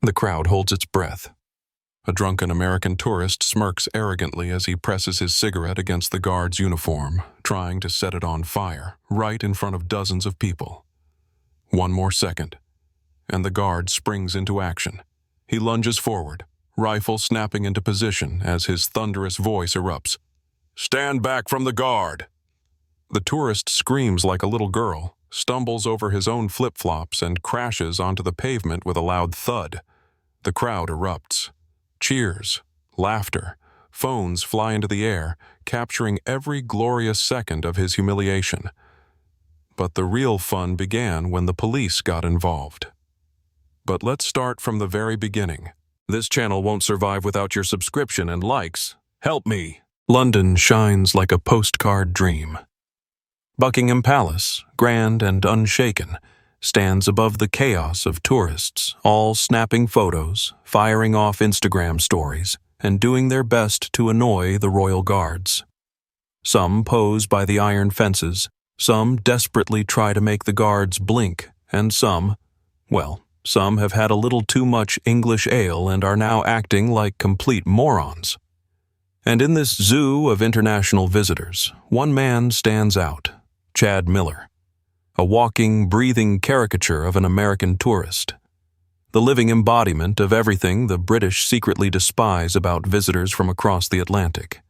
The crowd holds its breath. A drunken American tourist smirks arrogantly as he presses his cigarette against the guard's uniform, trying to set it on fire, right in front of dozens of people. One more second, and the guard springs into action. He lunges forward, rifle snapping into position as his thunderous voice erupts. "Stand back from the guard!" The tourist screams like a little girl, stumbles over his own flip-flops, and crashes onto the pavement with a loud thud. The crowd erupts. Cheers, laughter, phones fly into the air, capturing every glorious second of his humiliation. But the real fun began when the police got involved. But let's start from the very beginning. This channel won't survive without your subscription and likes. Help me! London shines like a postcard dream. Buckingham Palace, grand and unshaken, stands above the chaos of tourists, all snapping photos, firing off Instagram stories, and doing their best to annoy the royal guards. Some pose by the iron fences, some desperately try to make the guards blink, and some have had a little too much English ale and are now acting like complete morons. And in this zoo of international visitors, one man stands out, Chad Miller. A walking, breathing caricature of an American tourist. The living embodiment of everything the British secretly despise about visitors from across the Atlantic.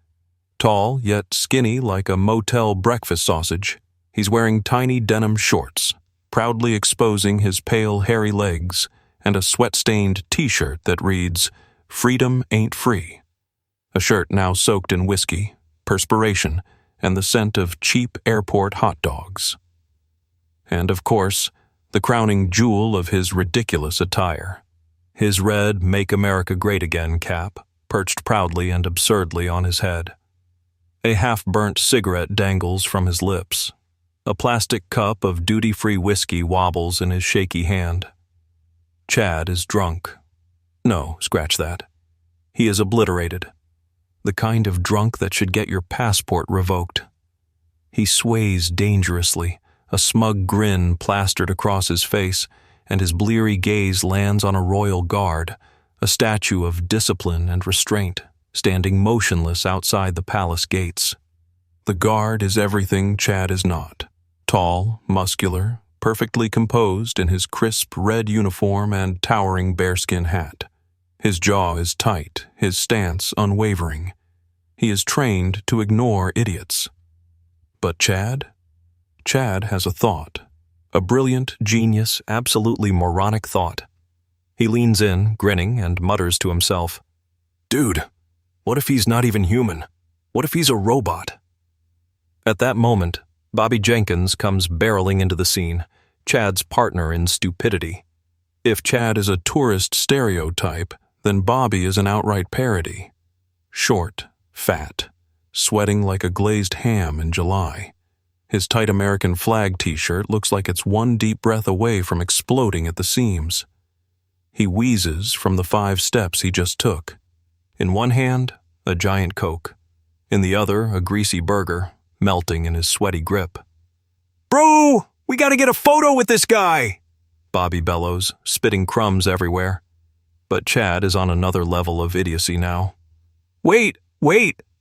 Tall, yet skinny like a motel breakfast sausage, he's wearing tiny denim shorts, proudly exposing his pale, hairy legs, and a sweat-stained t-shirt that reads, "Freedom ain't free." A shirt now soaked in whiskey, perspiration, and the scent of cheap airport hot dogs. And, of course, the crowning jewel of his ridiculous attire. His red Make America Great Again cap, perched proudly and absurdly on his head. A half-burnt cigarette dangles from his lips. A plastic cup of duty-free whiskey wobbles in his shaky hand. Chad is drunk. No, scratch that. He is obliterated. The kind of drunk that should get your passport revoked. He sways dangerously, a smug grin plastered across his face, and his bleary gaze lands on a royal guard, a statue of discipline and restraint, standing motionless outside the palace gates. The guard is everything Chad is not. Tall, muscular, perfectly composed in his crisp red uniform and towering bearskin hat. His jaw is tight, his stance unwavering. He is trained to ignore idiots. But Chad? Chad has a thought. A brilliant, genius, absolutely moronic thought. He leans in, grinning, and mutters to himself, "Dude, what if he's not even human? What if he's a robot?" At that moment, Bobby Jenkins comes barreling into the scene, Chad's partner in stupidity. If Chad is a tourist stereotype, then Bobby is an outright parody. Short, fat, sweating like a glazed ham in July. His tight American flag t-shirt looks like it's one deep breath away from exploding at the seams. He wheezes from the 5 steps he just took. In one hand, a giant Coke. In the other, a greasy burger, melting in his sweaty grip. "Bro, we gotta get a photo with this guy!" Bobby bellows, spitting crumbs everywhere. But Chad is on another level of idiocy now. Wait,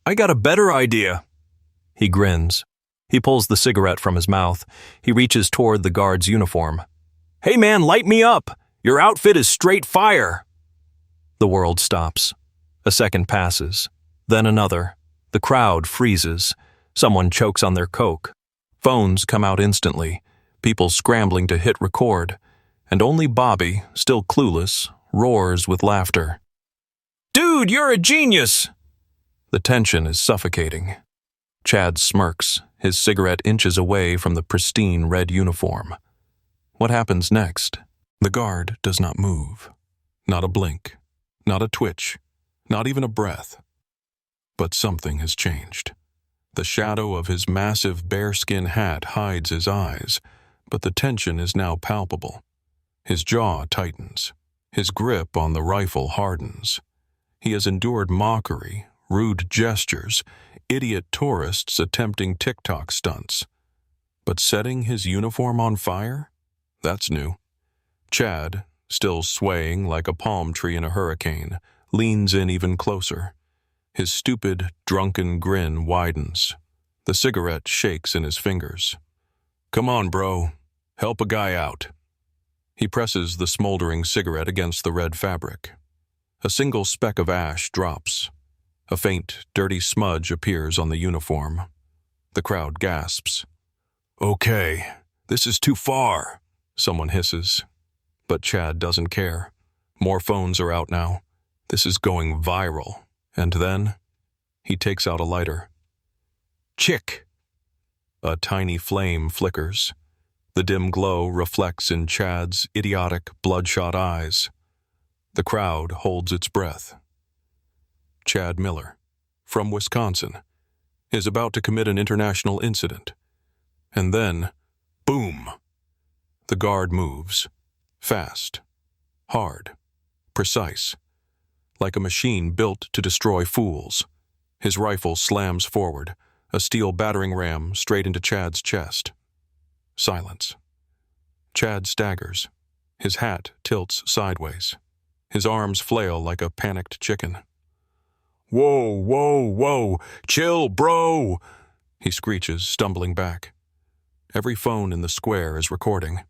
I got a better idea." He grins. He pulls the cigarette from his mouth. He reaches toward the guard's uniform. "Hey man, light me up! Your outfit is straight fire!" The world stops. A second passes. Then another. The crowd freezes. Someone chokes on their Coke. Phones come out instantly. People scrambling to hit record. And only Bobby, still clueless, roars with laughter. "Dude, you're a genius!" The tension is suffocating. Chad smirks, his cigarette inches away from the pristine red uniform. What happens next? The guard does not move. Not a blink, not a twitch, not even a breath. But something has changed. The shadow of his massive bearskin hat hides his eyes, but the tension is now palpable. His jaw tightens. His grip on the rifle hardens. He has endured mockery, rude gestures, idiot tourists attempting TikTok stunts. But setting his uniform on fire? That's new. Chad, still swaying like a palm tree in a hurricane, leans in even closer. His stupid, drunken grin widens. The cigarette shakes in his fingers. "Come on, bro. Help a guy out." He presses the smoldering cigarette against the red fabric. A single speck of ash drops. A faint, dirty smudge appears on the uniform. The crowd gasps. "Okay, this is too far," someone hisses. But Chad doesn't care. More phones are out now. This is going viral. And then, he takes out a lighter. Chick! A tiny flame flickers. The dim glow reflects in Chad's idiotic, bloodshot eyes. The crowd holds its breath. Chad Miller, from Wisconsin, is about to commit an international incident. And then, boom! The guard moves. Fast. Hard. Precise. Like a machine built to destroy fools. His rifle slams forward, a steel battering ram straight into Chad's chest. Silence. Chad staggers. His hat tilts sideways. His arms flail like a panicked chicken. "Whoa, whoa, whoa! Chill, bro!" he screeches, stumbling back. Every phone in the square is recording.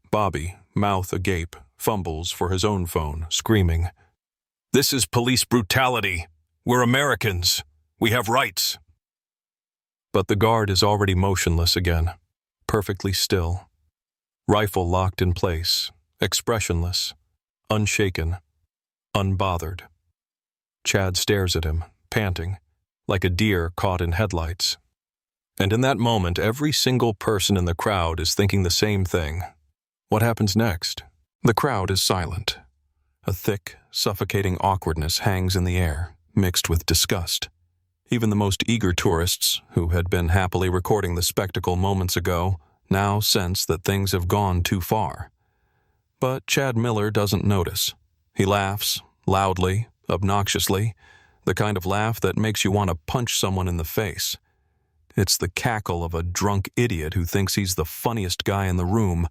Bobby, mouth agape, fumbles for his own phone, screaming, "This is police brutality. We're Americans. We have rights." But the guard is already motionless again, perfectly still. Rifle locked in place, expressionless, unshaken, unbothered. Chad stares at him, panting, like a deer caught in headlights. And in that moment, every single person in the crowd is thinking the same thing. What happens next? The crowd is silent. A thick, suffocating awkwardness hangs in the air, mixed with disgust. Even the most eager tourists, who had been happily recording the spectacle moments ago, now sense that things have gone too far. But Chad Miller doesn't notice. He laughs, loudly, obnoxiously, the kind of laugh that makes you want to punch someone in the face. It's the cackle of a drunk idiot who thinks he's the funniest guy in the room,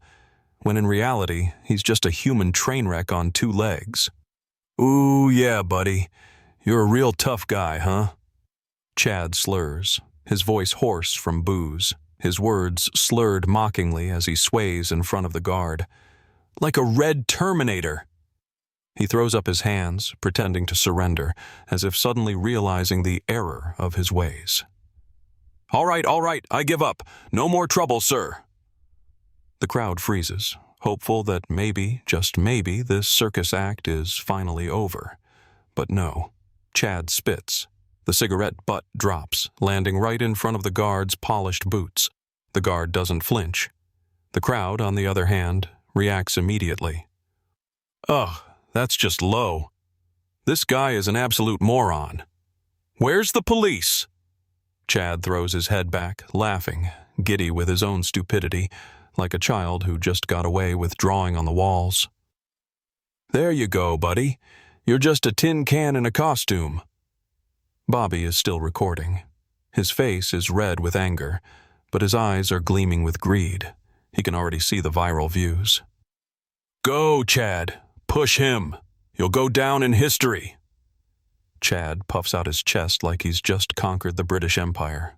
when in reality, he's just a human train wreck on two legs. "Ooh, yeah, buddy. You're a real tough guy, huh?" Chad slurs, his voice hoarse from booze, his words slurred mockingly as he sways in front of the guard. "Like a red Terminator." He throws up his hands, pretending to surrender, as if suddenly realizing the error of his ways. All right, I give up. No more trouble, sir." The crowd freezes, hopeful that maybe, just maybe, this circus act is finally over. But no. Chad spits. The cigarette butt drops, landing right in front of the guard's polished boots. The guard doesn't flinch. The crowd, on the other hand, reacts immediately. "Ugh, that's just low. This guy is an absolute moron. Where's the police?" Chad throws his head back, laughing, giddy with his own stupidity, like a child who just got away with drawing on the walls. "There you go, buddy. You're just a tin can in a costume." Bobby is still recording. His face is red with anger, but his eyes are gleaming with greed. He can already see the viral views. "Go, Chad. Push him. You'll go down in history." Chad puffs out his chest like he's just conquered the British Empire.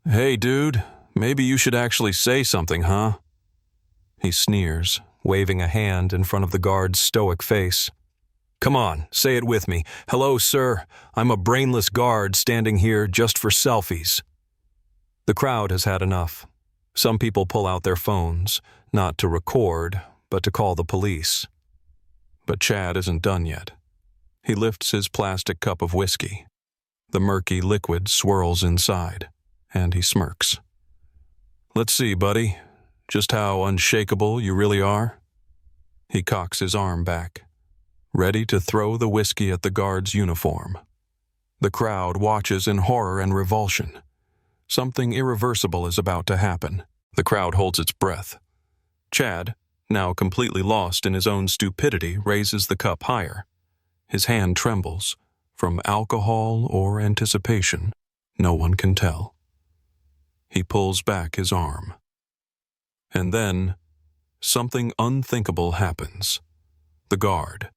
"Hey, dude, maybe you should actually say something, huh?" He sneers, waving a hand in front of the guard's stoic face. "Come on, say it with me. Hello, sir. I'm a brainless guard standing here just for selfies." The crowd has had enough. Some people pull out their phones, not to record, but to call the police. But Chad isn't done yet. He lifts his plastic cup of whiskey. The murky liquid swirls inside, and he smirks. "Let's see, buddy, just how unshakable you really are." He cocks his arm back, ready to throw the whiskey at the guard's uniform. The crowd watches in horror and revulsion. Something irreversible is about to happen. The crowd holds its breath. Chad, now completely lost in his own stupidity, raises the cup higher. His hand trembles, from alcohol or anticipation. No one can tell. He pulls back his arm. And then, something unthinkable happens. The guard,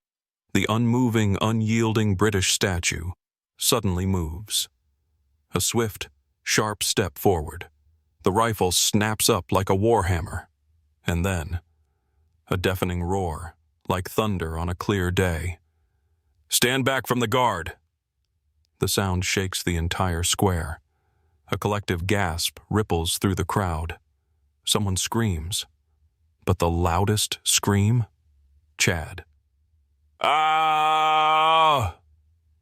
the unmoving, unyielding British statue, suddenly moves. A swift, sharp step forward. The rifle snaps up like a warhammer. And then, a deafening roar, like thunder on a clear day. "Stand back from the guard!" The sound shakes the entire square. A collective gasp ripples through the crowd. Someone screams. But the loudest scream? Chad. "Ah!"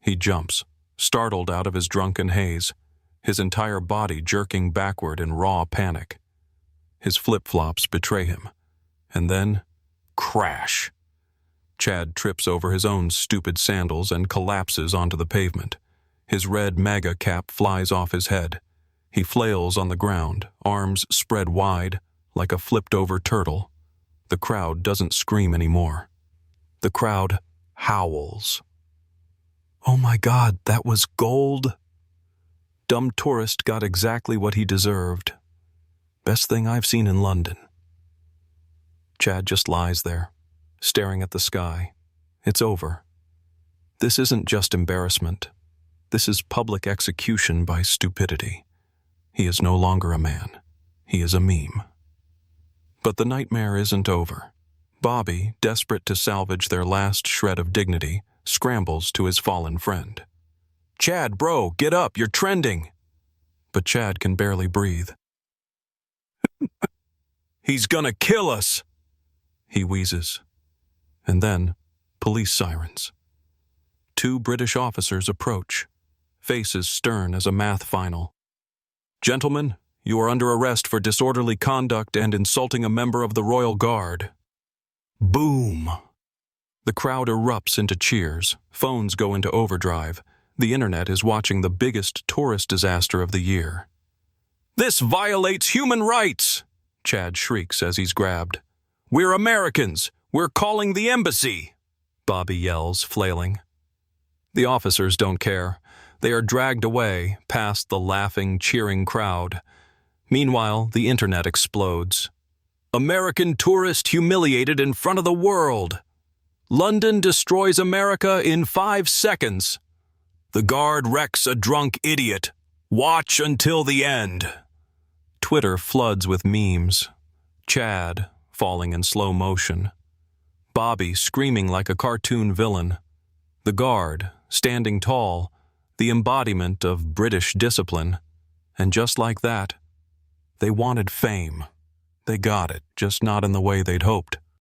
He jumps, startled out of his drunken haze, his entire body jerking backward in raw panic. His flip-flops betray him. And then, crash. Chad trips over his own stupid sandals and collapses onto the pavement. His red MAGA cap flies off his head. He flails on the ground, arms spread wide, like a flipped-over turtle. The crowd doesn't scream anymore. The crowd howls. "Oh my God, that was gold!" Dumb tourist got exactly what he deserved. Best thing I've seen in London. Chad just lies there, staring at the sky. It's over. This isn't just embarrassment. This is public execution by stupidity. He is no longer a man. He is a meme. But the nightmare isn't over. Bobby, desperate to salvage their last shred of dignity, scrambles to his fallen friend. "Chad, bro, get up, you're trending!" But Chad can barely breathe. "He's gonna kill us!" he wheezes. And then, police sirens. 2 British officers approach, faces stern as a math final. "Gentlemen, you are under arrest for disorderly conduct and insulting a member of the Royal Guard." Boom! The crowd erupts into cheers, phones go into overdrive. The internet is watching the biggest tourist disaster of the year. "This violates human rights!" Chad shrieks as he's grabbed. "We're Americans! We're calling the embassy!" Bobby yells, flailing. The officers don't care. They are dragged away, past the laughing, cheering crowd. Meanwhile, the internet explodes. "American tourist humiliated in front of the world. London destroys America in 5 seconds. The guard wrecks a drunk idiot. Watch until the end." Twitter floods with memes. Chad falling in slow motion. Bobby screaming like a cartoon villain. The guard standing tall, the embodiment of British discipline. And just like that, they wanted fame. They got it, just not in the way they'd hoped.